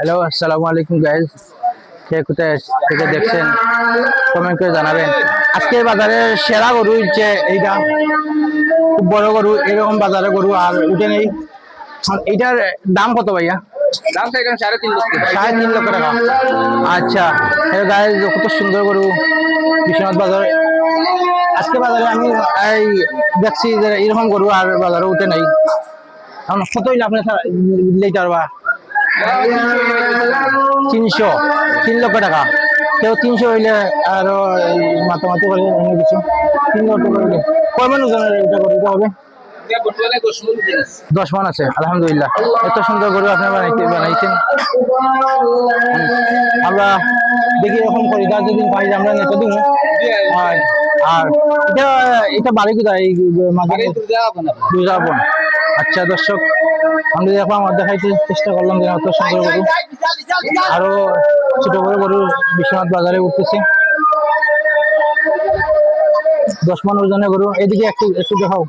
Hello, আসসালামু আলাইকুম guys. কে কোথায় থেকে দেখছেন কমেন্ট করে জানাবেন। আজকে বাজারে সেরা গরু হচ্ছে এইটা, খুব বড় গরু। এরকম বাজারে গরু আর উঠে নেই। এইটার দাম কত ভাইয়া? দাম তো এখানে 3.5 লক্ষ। 3.5 লক্ষ টাকা। আচ্ছা, গাইজ কত সুন্দর গরু বিশ্বনাথ বাজারে। আজকে বাজারে আমি এই দেখছি যে এরকম গরু আর বাজারে উঠে নাই। এখন কত হইলে আপনি লিটার বা 300, 3 লক্ষ টাকা। কেউ 300 হইলে আরো মাতামাতি করে অন্য কিছু। 3 লক্ষ টাকা হইলে কয় মান ওজনের এটা গরুটা হবে? 10 মান আছে। আলহামদুলিল্লাহ, এত সুন্দর গরু আপনি বানাইছেন। আমরা দেখি এরকম করি, তার যেদিন পাই আমরা নেতা দিব। আর এটা এটা বাড়ি কোথায়? এই মাঝে দুর্গাবন। আচ্ছা দর্শক, আমি দেখলাম দেখাইতে চেষ্টা করলাম যে অত সুন্দর গরু আরো ছোট বড় গরু বিশ্বনাথ বাজারে উঠতেছে। 10 মান ওজনের গরু। এদিকে একটু একটু দেখাও।